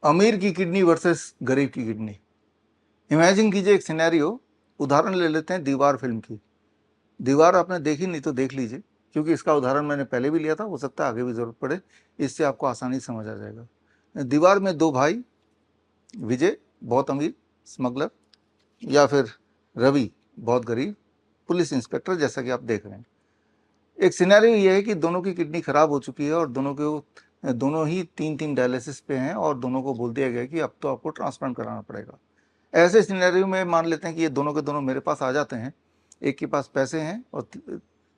अमीर की kidney versus गरीब की किडनी। इमेजिन कीजिए एक सिनेरियो, उदाहरण ले लेते हैं दीवार फिल्म की। दीवार आपने देखी नहीं तो देख लीजिए, क्योंकि इसका उदाहरण मैंने पहले भी लिया था, हो सकता है आगे भी ज़रूरत पड़े, इससे आपको आसानी से समझ आ जाएगा। दीवार में दो भाई, विजय बहुत अमीर स्मगलर, या फिर रवि बहुत गरीब पुलिस इंस्पेक्टर, जैसा कि आप देख रहे हैं। एक सिनेरियो ये है कि दोनों की किडनी खराब हो चुकी है और दोनों ही 3-3 डायलिसिस पे हैं और दोनों को बोल दिया गया कि अब तो आपको ट्रांसप्लांट कराना पड़ेगा। ऐसे सिनेरियो में मान लेते हैं कि ये दोनों के दोनों मेरे पास आ जाते हैं। एक के पास पैसे हैं और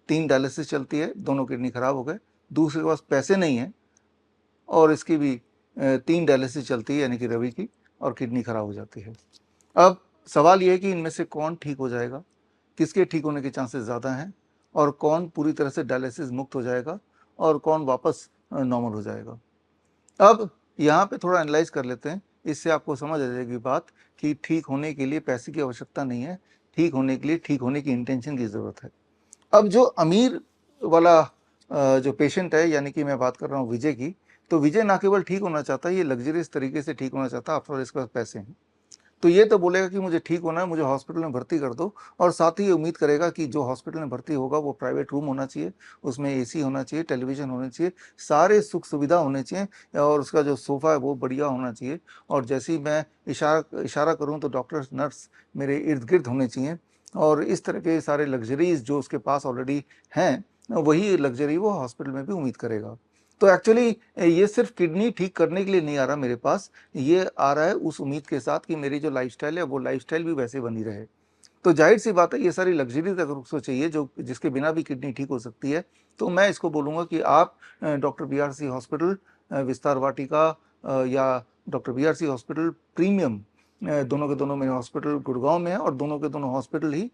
3 डायलिसिस चलती है, दोनों किडनी खराब हो गए। दूसरे के पास पैसे नहीं है और इसकी भी 3 डायलिसिस चलती है, यानी कि रवि की, और किडनी खराब हो जाती है। अब सवाल ये है कि इनमें से कौन ठीक हो जाएगा, किसके ठीक होने के चांसेस ज़्यादा हैं, और कौन पूरी तरह से डायलिसिस मुक्त हो जाएगा और कौन वापस नॉर्मल हो जाएगा। अब यहाँ पे थोड़ा एनालाइज कर लेते हैं, इससे आपको समझ आ जाएगी बात कि ठीक होने के लिए पैसे की आवश्यकता नहीं है, ठीक होने के लिए ठीक होने की इंटेंशन की ज़रूरत है। अब जो अमीर वाला जो पेशेंट है, यानी कि मैं बात कर रहा हूँ विजय की, तो विजय ना केवल ठीक होना चाहता है, ये लग्जरियस तरीके से ठीक होना चाहता है, आफ्टर ऑल इसके पास पैसे हैं। तो ये तो बोलेगा कि मुझे ठीक होना है, मुझे हॉस्पिटल में भर्ती कर दो, और साथ ही ये उम्मीद करेगा कि जो हॉस्पिटल में भर्ती होगा वो प्राइवेट रूम होना चाहिए, उसमें एसी होना चाहिए, टेलीविज़न होना चाहिए, सारे सुख सुविधा होने चाहिए, और उसका जो सोफ़ा है वो बढ़िया होना चाहिए, और जैसे ही मैं इशारा करूँ तो डॉक्टर्स नर्स मेरे इर्द-गिर्द होने चाहिए, और इस तरह के सारे लग्ज़रीज़ जो उसके पास ऑलरेडी हैं, वही लग्ज़री वो हॉस्पिटल में भी उम्मीद करेगा। तो एक्चुअली ये सिर्फ़ किडनी ठीक करने के लिए नहीं आ रहा मेरे पास, ये आ रहा है उस उम्मीद के साथ कि मेरी जो लाइफ़स्टाइल है वो लाइफ़स्टाइल भी वैसे बनी रहे। तो ज़ाहिर-सी बात है, ये सारी लग्ज़रीज़ अगर उसको चाहिए जो जिसके बिना भी किडनी ठीक हो सकती है, तो मैं इसको बोलूँगा कि आप डॉक्टर बीआरसी हॉस्पिटल विस्तार वाटिका या डॉक्टर बीआरसी हॉस्पिटल प्रीमियम, दोनों के दोनों मेरे हॉस्पिटल गुड़गाँव में है, और दोनों के दोनों हॉस्पिटल ही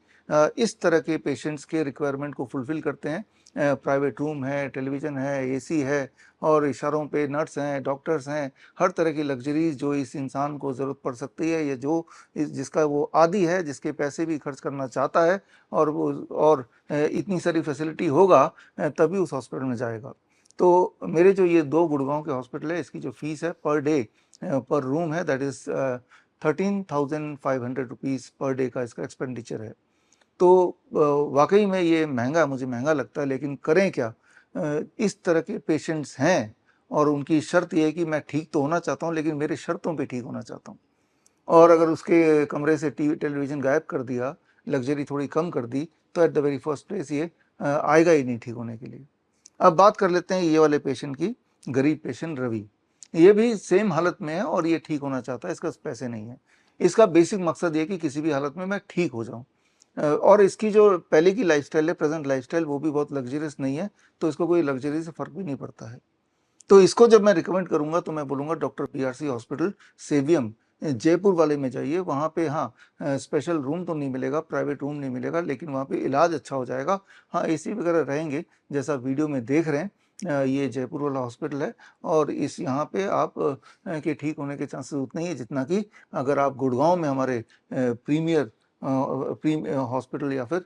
इस तरह के पेशेंट्स के रिक्वायरमेंट को फुलफ़िल करते हैं। प्राइवेट रूम है, टेलीविज़न है, एसी है, और इशारों पे नर्स हैं, डॉक्टर्स हैं, हर तरह की लग्ज़रीज़ जो इस इंसान को ज़रूरत पड़ सकती है, या जो जिसका वो आदी है, जिसके पैसे भी खर्च करना चाहता है, और इतनी सारी फैसिलिटी होगा तभी उस हॉस्पिटल में जाएगा। तो मेरे जो ये 2 गुड़गाँव के हॉस्पिटल है, इसकी जो फ़ीस है पर डे पर रूम है, that is 13,500 rupees per day का इसका एक्सपेंडिचर है। तो वाक़ई में ये मुझे महँगा लगता है, लेकिन करें क्या? इस तरह के पेशेंट्स हैं, और उनकी शर्त ये है कि मैं ठीक तो होना चाहता हूँ, लेकिन मेरी शर्तों पे ठीक होना चाहता हूँ। और अगर उसके कमरे से टीवी टेलीविज़न गायब कर दिया, लग्ज़री थोड़ी कम कर दी, तो at the very first place ये आएगा ही नहीं ठीक होने के लिए। अब बात कर लेते हैं ये वाले पेशेंट की, गरीब पेशेंट रवि। ये भी सेम हालत में है और ये ठीक होना चाहता है, इसके पास पैसे नहीं है। इसका बेसिक मकसद ये है कि किसी भी हालत में मैं ठीक हो जाऊँ। और इसकी जो पहले की लाइफ़स्टाइल है, प्रेज़ेंट लाइफ़स्टाइल, वो भी बहुत लग्ज़रियस नहीं है, तो इसको कोई लग्ज़री से फ़र्क भी नहीं पड़ता है। तो इसको जब मैं रिकमेंड करूँगा तो मैं बोलूँगा डॉक्टर बीआरसी हॉस्पिटल सेवियम जयपुर वाले में जाइए। वहाँ पे हाँ, स्पेशल रूम तो नहीं मिलेगा, प्राइवेट रूम नहीं मिलेगा, लेकिन वहाँ पे इलाज अच्छा हो जाएगा। हाँ, एसी वगैरह रहेंगे, जैसा वीडियो में देख रहे हैं। ये जयपुर वाला हॉस्पिटल है, और इस यहाँ पे आप के ठीक होने के चांसेस उतने ही है जितना कि अगर आप गुड़गाँव में हमारे प्रीमियर हॉस्पिटल, या फिर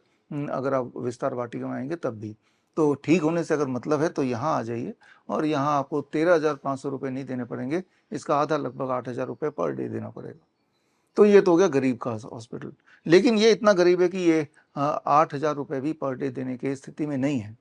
अगर आप विस्तार वाटिका में आएँगे तब भी। तो ठीक होने से अगर मतलब है तो यहाँ आ जाइए, और यहाँ आपको 13,500 रुपये नहीं देने पड़ेंगे, इसका आधा लगभग 8,000 रुपये पर डे देना पड़ेगा। तो ये तो हो गया गरीब का हॉस्पिटल। लेकिन ये इतना गरीब है कि ये 8,000 रुपये भी पर डे देने की स्थिति में नहीं है।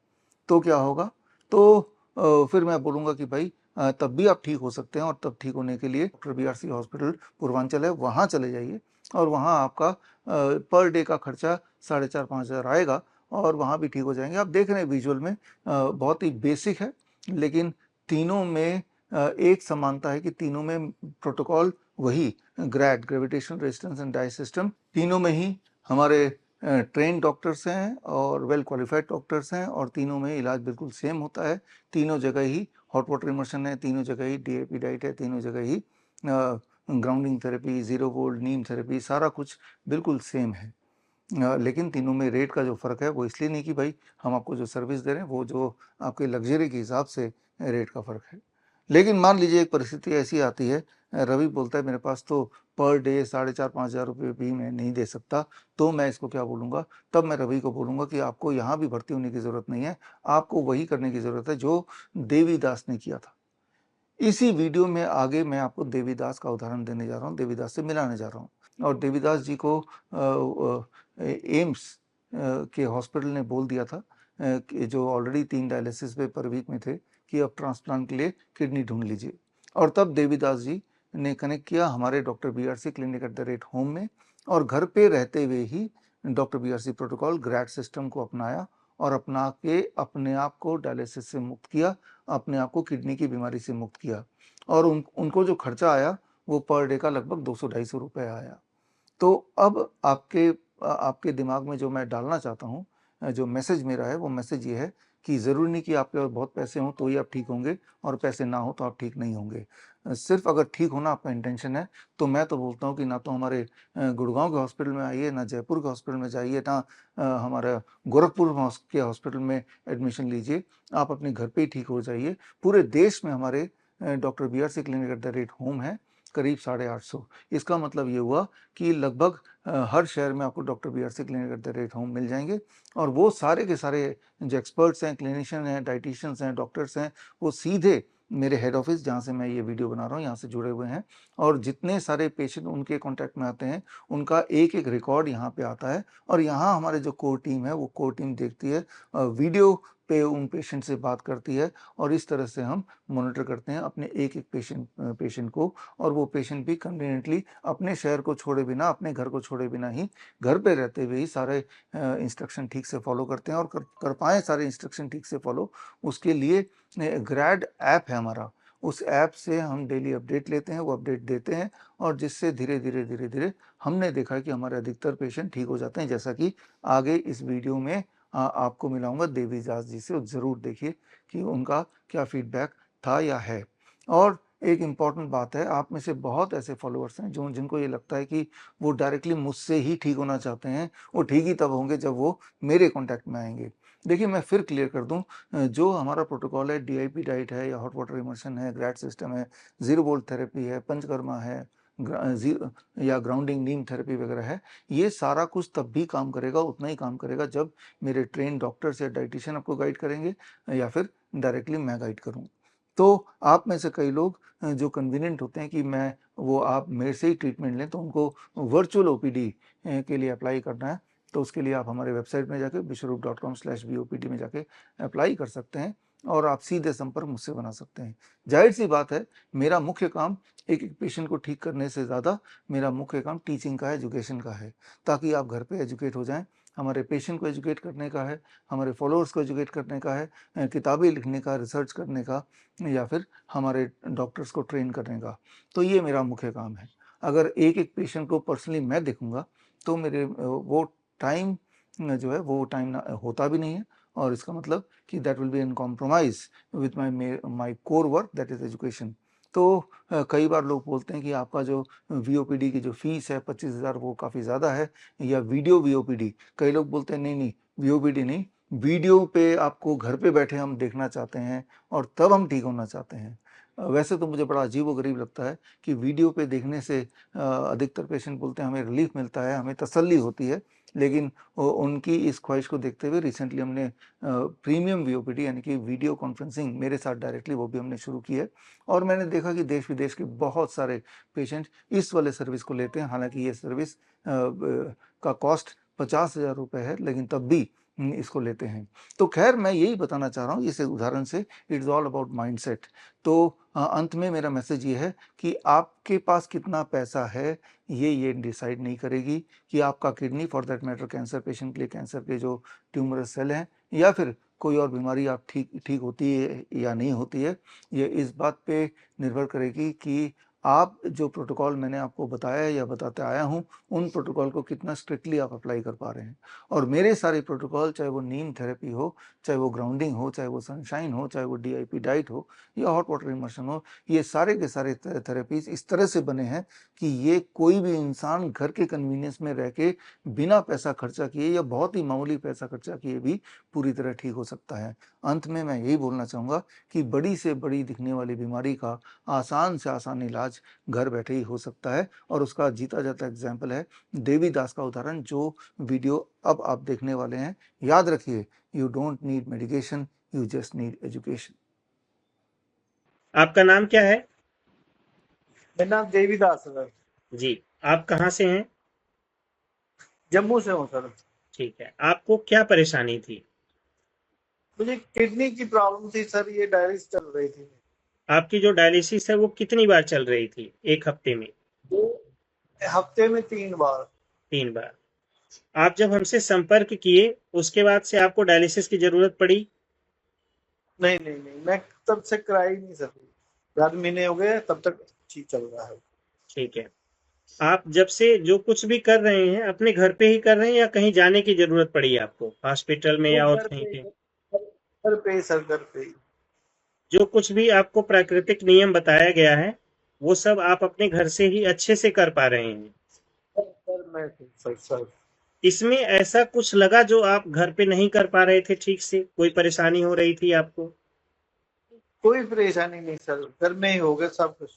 तो क्या होगा? तो फिर मैं बोलूँगा कि भाई तब भी आप ठीक हो सकते हैं, और तब ठीक होने के लिए डॉक्टर बीआरसी हॉस्पिटल पूर्वांचल है, वहाँ चले जाइए, और वहाँ आपका पर डे का खर्चा 4,500-5,000 आएगा, और वहाँ भी ठीक हो जाएँगे। आप देख रहे हैं विजुअल में, बहुत ही बेसिक है, लेकिन तीनों में एक समानता है कि तीनों में प्रोटोकॉल वही, gravitational resistance and die system, तीनों में ही हमारे ट्रेन्ड डॉक्टर्स हैं और वेल क्वालिफाइड डॉक्टर्स हैं, और तीनों में इलाज बिल्कुल सेम होता है। तीनों जगह ही हॉट वाटर इमर्शन है, तीनों जगह ही डीएपी डाइट है, तीनों जगह ही ग्राउंडिंग थेरेपी, ज़ीरो वोल्ट नीम थेरेपी, सारा कुछ बिल्कुल सेम है। लेकिन तीनों में रेट का जो फ़र्क है वो इसलिए नहीं कि भाई हम आपको जो सर्विस दे रहे हैं वो जो आपके लग्ज़री के हिसाब से रेट का फ़र्क है। लेकिन मान लीजिए एक परिस्थिति ऐसी आती है, रवि बोलता है मेरे पास तो पर डे 4,500-5,000 रुपये भी मैं नहीं दे सकता, तो मैं इसको क्या बोलूँगा? तब मैं रवि को बोलूँगा कि आपको यहाँ भी भर्ती होने की ज़रूरत नहीं है, आपको वही करने की ज़रूरत है जो देवीदास ने किया था। इसी वीडियो में आगे मैं आपको देवीदास का उदाहरण देने जा रहा हूँ, देवीदास से मिलाने जा रहा हूँ। और देवीदास जी को एम्स के हॉस्पिटल ने बोल दिया था कि जो ऑलरेडी 3 डायलिसिस पे पर वीक में थे कि अब ट्रांसप्लांट के लिए किडनी ढूंढ लीजिए। और तब देवीदास जी ने कनेक्ट किया हमारे doctor BRC clinic at the rate home में, और घर पे रहते हुए ही डॉक्टर BRC प्रोटोकॉल ग्रैड सिस्टम को अपनाया और अपना के अपने आप को डायलिसिस से मुक्त किया, अपने आप को किडनी की बीमारी से मुक्त किया। और उनको जो खर्चा आया वो पर डे का लगभग 200-250 रुपये आया। तो अब आपके दिमाग में जो मैं डालना चाहता हूँ, जो मैसेज मेरा है वो मैसेज ये है कि ज़रूरी नहीं कि आपके पास बहुत पैसे हों तो ही आप ठीक होंगे, और पैसे ना हो तो आप ठीक नहीं होंगे। सिर्फ अगर ठीक होना आपका इंटेंशन है तो मैं तो बोलता हूँ कि ना तो हमारे गुड़गांव के हॉस्पिटल में आइए, ना जयपुर के हॉस्पिटल में जाइए, ना हमारा गोरखपुर के हॉस्पिटल में एडमिशन लीजिए, आप अपने घर पे ही ठीक हो जाइए। पूरे देश में हमारे doctor BRC clinic at the rate home है करीब 850। इसका मतलब ये हुआ कि लगभग हर शहर में आपको doctor BRC clinic at the rate home मिल जाएंगे। और वो सारे के सारे जो एक्सपर्ट्स हैं, क्लिनिशियन हैं, डाइटिशियंस हैं, डॉक्टर्स हैं, वो सीधे मेरे हेड ऑफिस जहाँ से मैं ये वीडियो बना रहा हूँ यहाँ से जुड़े हुए हैं। और जितने सारे पेशेंट उनके कांटेक्ट में आते हैं उनका एक एक रिकॉर्ड यहाँ पे आता है, और यहाँ हमारे जो कोर टीम है वो कोर टीम देखती है, वीडियो पे उन पेशेंट से बात करती है, और इस तरह से हम मॉनिटर करते हैं अपने एक एक पेशेंट को। और वो पेशेंट भी कन्वीनियंटली अपने शहर को छोड़े बिना, अपने घर को छोड़े बिना ही घर पे रहते हुए ही सारे इंस्ट्रक्शन ठीक से फॉलो करते हैं, और कर पाएँ सारे इंस्ट्रक्शन ठीक से फॉलो, उसके लिए ग्रैड ऐप है हमारा। उस ऐप से हम डेली अपडेट लेते हैं, वो अपडेट देते हैं, और जिससे धीरे-धीरे हमने देखा कि हमारे अधिकतर पेशेंट ठीक हो जाते हैं। जैसा कि आगे इस वीडियो में आपको मिलाऊँगा देवीदास जी से, ज़रूर देखिए कि उनका क्या फीडबैक था या है। और एक इम्पॉर्टेंट बात है, आप में से बहुत ऐसे फॉलोअर्स हैं जो जिनको ये लगता है कि वो डायरेक्टली मुझसे ही ठीक होना चाहते हैं, वो ठीक ही तब होंगे जब वो मेरे कॉन्टैक्ट में आएँगे। देखिए, मैं फिर क्लियर कर दूँ, जो हमारा प्रोटोकॉल है, DIP डाइट है या हॉट वाटर इमर्शन है, ग्रैड सिस्टम है, ज़ीरो बोल्ट थेरेपी है, पंचकर्मा है, या ग्राउंडिंग नीम थेरेपी वगैरह है, ये सारा कुछ तब भी काम करेगा, उतना ही काम करेगा जब मेरे ट्रेन्ड डॉक्टर्स या डाइटिशियन आपको गाइड करेंगे, या फिर डायरेक्टली मैं गाइड करूँ। तो आप में से कई लोग जो कन्वीनिएंट होते हैं कि आप मेरे से ही ट्रीटमेंट लें, तो उनको वर्चुअल OPD के लिए अप्लाई करना है, तो उसके लिए आप हमारे वेबसाइट में जाके vishwaroop.com/VOPD में जाके अप्लाई कर सकते हैं, और आप सीधे संपर्क मुझसे बना सकते हैं। ज़ाहिर-सी बात है, मेरा मुख्य काम एक-एक पेशेंट को ठीक करने से ज़्यादा मेरा मुख्य काम टीचिंग का है, एजुकेशन का है, ताकि आप घर पे एजुकेट हो जाएँ। हमारे पेशेंट को एजुकेट करने का है, हमारे फॉलोअर्स को एजुकेट करने का है, किताबें लिखने का, रिसर्च करने का, या फिर हमारे डॉक्टर्स को ट्रेन करने का। तो ये मेरा मुख्य काम है। अगर एक-एक पेशेंट को पर्सनली मैं देखूँगा तो मेरे वो टाइम जो है वो टाइम ना होता भी नहीं है, और इसका मतलब कि that will be in compromise with my core work, that is education. तो कई बार लोग बोलते हैं कि आपका जो VOPD की जो फ़ीस है 25,000 वो काफ़ी ज़्यादा है, या वीडियो VOPD। कई लोग बोलते हैं नहीं, नहीं, VOPD नहीं, वीडियो पे आपको घर पे बैठे हम देखना चाहते हैं और तब हम ठीक होना चाहते हैं। वैसे तो मुझे बड़ा अजीब-ओ-गरीब लगता है कि वीडियो पे देखने से अधिकतर पेशेंट बोलते हैं हमें रिलीफ़ मिलता है, हमें तसल्ली होती है, लेकिन उनकी इस ख्वाहिश को देखते हुए रिसेंटली हमने प्रीमियम VOPD यानी कि वीडियो कॉन्फ्रेंसिंग मेरे साथ डायरेक्टली वो भी हमने शुरू की है, और मैंने देखा कि देश-विदेश के बहुत सारे पेशेंट इस वाले सर्विस को लेते हैं। हालाँकि ये सर्विस का कॉस्ट 50,000 रुपए है, लेकिन तब भी इसको लेते हैं। तो ख़ैर, मैं यही बताना चाह रहा हूँ इस उदाहरण से, इट्स ऑल अबाउट माइंडसेट। तो अंत में मेरा मैसेज ये है कि आपके पास कितना पैसा है, ये डिसाइड नहीं करेगी कि आपका kidney, for that matter cancer patient के लिए कैंसर के जो ट्यूमरस सेल हैं, या फिर कोई और बीमारी आप ठीक ठीक होती है या नहीं होती है, ये इस बात पे निर्भर करेगी कि आप जो प्रोटोकॉल मैंने आपको बताया या बताते आया हूँ, उन प्रोटोकॉल को कितना स्ट्रिक्टली आप अप्लाई कर पा रहे हैं। और मेरे सारे प्रोटोकॉल, चाहे वो नीम थेरेपी हो, चाहे वो ग्राउंडिंग हो, चाहे वो सनशाइन हो, चाहे वो DIP डाइट हो, या हॉट वाटर इमर्शन हो, ये सारे के सारे थेरेपीज़ इस तरह से बने हैं कि ये कोई भी इंसान घर के कन्वीनियंस में रह के बिना पैसा खर्चा किए या बहुत ही मामूली पैसा खर्चा किए भी पूरी तरह ठीक हो सकता है। अंत में मैं यही बोलना चाहूँगा कि बड़ी से बड़ी दिखने वाली बीमारी का आसान से आसान इलाज घर बैठे ही हो सकता है, और उसका जीता जाता एग्ज़ाम्पल है देवीदास का उदाहरण, जो वीडियो अब आप देखने वाले हैं। याद रखिए, you don't need medication, you just need education. आपका नाम क्या है? मेरा नाम देवीदास है सर। जी, आप कहाँ से हैं? जम्मू से हूँ सर। ठीक है, आपको क्या परेशानी थी? मुझे किडनी की प्रॉब्लम थी सर, ये डायलिसिस चल रही थी। आपकी जो डायलिसिस है वो कितनी बार चल रही थी एक हफ्ते में? वो हफ्ते में 3 बार। 3 बार। आप जब हमसे संपर्क किए उसके बाद से आपको डायलिसिस की जरूरत पड़ी? नहीं नहीं नहीं, मैं तब से करा ही नहीं सकी। 4 महीने हो गए, तब तक ठीक चल रहा है। ठीक है। आप जब से जो कुछ भी कर रहे हैं अपने घर पे ही कर रहे हैं या कहीं जाने की जरूरत पड़ी आपको हॉस्पिटल में वो या और घर कहीं पे पे? घर पे सर, घर पे ही। जो कुछ भी आपको प्राकृतिक नियम बताया गया है वो सब आप अपने घर से ही अच्छे से कर पा रहे हैं। सर मैं सर इसमें ऐसा कुछ लगा जो आप घर पे नहीं कर पा रहे थे ठीक से, कोई परेशानी हो रही थी आपको? कोई परेशानी नहीं सर, घर में ही हो गया सब कुछ।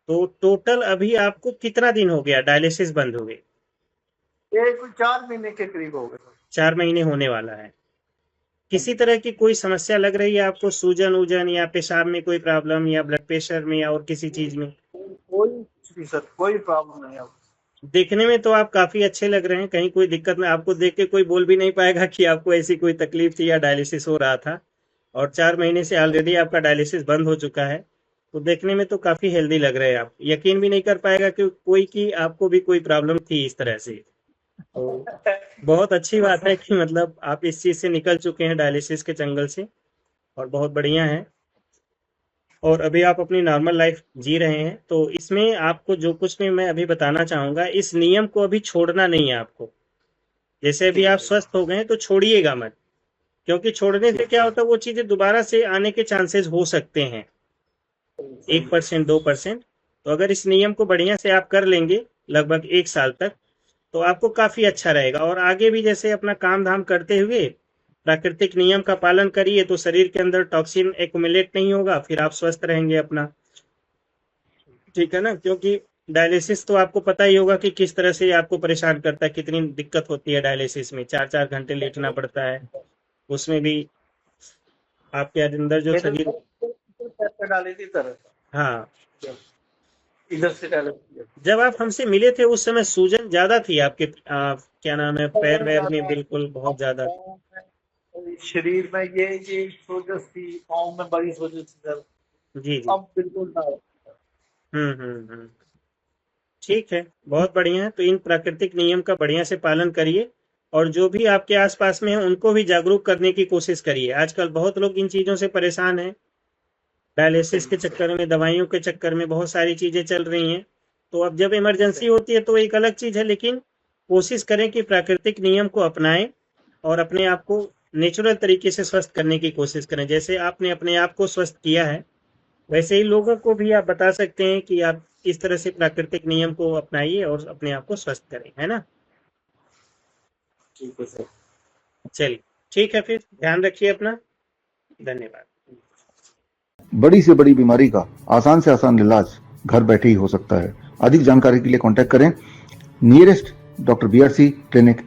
तो टोटल अभी आपको कितना दिन हो गया डायलिसिस बंद हो गए? ये कोई 4 महीने के करीब हो गए सर। 4 महीने होने वाला है। किसी तरह की कोई समस्या लग रही है आपको, सूजन वूजन या पेशाब में कोई प्रॉब्लम या ब्लड प्रेशर में या और किसी चीज में? कोई कुछ नहीं सर, कोई प्रॉब्लम नहीं है। देखने में तो आप काफी अच्छे लग रहे हैं, कहीं कोई दिक्कत नहीं, आपको देख के कोई बोल भी नहीं पाएगा कि आपको ऐसी कोई तकलीफ थी या डायलिसिस हो रहा था। और 4 महीने से ऑलरेडी आपका डायलिसिस बंद हो चुका है, तो देखने में तो काफी हेल्दी लग रहे हैं आप। यकीन भी नहीं कर पाएगा कि कोई कि आपको भी कोई प्रॉब्लम थी इस तरह से। तो बहुत अच्छी बात है कि मतलब आप इस चीज से निकल चुके हैं डायलिसिस के जंगल से, और बहुत बढ़िया है। और अभी आप अपनी नॉर्मल लाइफ जी रहे हैं, तो इसमें आपको जो कुछ भी मैं अभी बताना चाहूंगा, इस नियम को अभी छोड़ना नहीं है आपको। जैसे अभी ठीक आप है। स्वस्थ हो गए हैं तो छोड़िएगा मत, क्योंकि छोड़ने से ठीक क्या है। होता है वो चीजें दोबारा से आने के चांसेस हो सकते हैं, सही 1% 2%। तो अगर इस नियम को बढ़िया से आप कर लेंगे लगभग 1 साल तक, तो आपको काफी अच्छा रहेगा। और आगे भी जैसे अपना काम धाम करते हुए प्राकृतिक नियम का पालन करिए, तो शरीर के अंदर टॉक्सिन एक्युमुलेट नहीं होगा, फिर आप स्वस्थ रहेंगे अपना। ठीक है ना? क्योंकि डायलिसिस तो आपको पता ही होगा कि किस तरह से आपको परेशान करता है, कितनी दिक्कत होती है डायलिसिस में, 4 4 घंटे लेटना पड़ता है। उसमें भी आपके अंदर जो मैंने शरीर। पैसे डाले थी तरह हाँ, इधर से डाले। जब आप हमसे मिले थे उस समय सूजन ज्यादा थी आपके, क्या नाम है, पैर वैर में बिल्कुल बहुत ज्यादा? शरीर में ये सोजस थी, पाँव में बड़ी सोजस थी सर। जी जी। अब बिल्कुल ना। हम्म। ठीक है, बहुत बढ़िया है। तो इन प्राकृतिक नियम का बढ़िया से पालन करिए, और जो भी आपके आसपास में है उनको भी जागरूक करने की कोशिश करिए। आजकल बहुत लोग इन चीजों से परेशान हैं, डायलिसिस के चक्कर में, दवाइयों के चक्कर में बहुत सारी चीजें चल रही हैं। तो अब जब इमरजेंसी होती है तो एक अलग चीज है, लेकिन कोशिश करें कि प्राकृतिक नियम को अपनाएं और अपने आप को नेचुरल तरीके से स्वस्थ करने की कोशिश करें। जैसे आपने अपने आप को स्वस्थ किया है, वैसे ही लोगों को भी आप बता सकते हैं कि आप इस तरह से प्राकृतिक नियम को अपनाइए और अपने आप को स्वस्थ करें, है ना? ठीक है सर। चलिए, ठीक है, फिर ध्यान रखिए अपना। धन्यवाद। बड़ी से बड़ी बीमारी का आसान से आसान इलाज घर बैठे ही हो सकता है। अधिक जानकारी के लिए कांटेक्ट करें नियरेस्ट डॉक्टर BRC क्लिनिक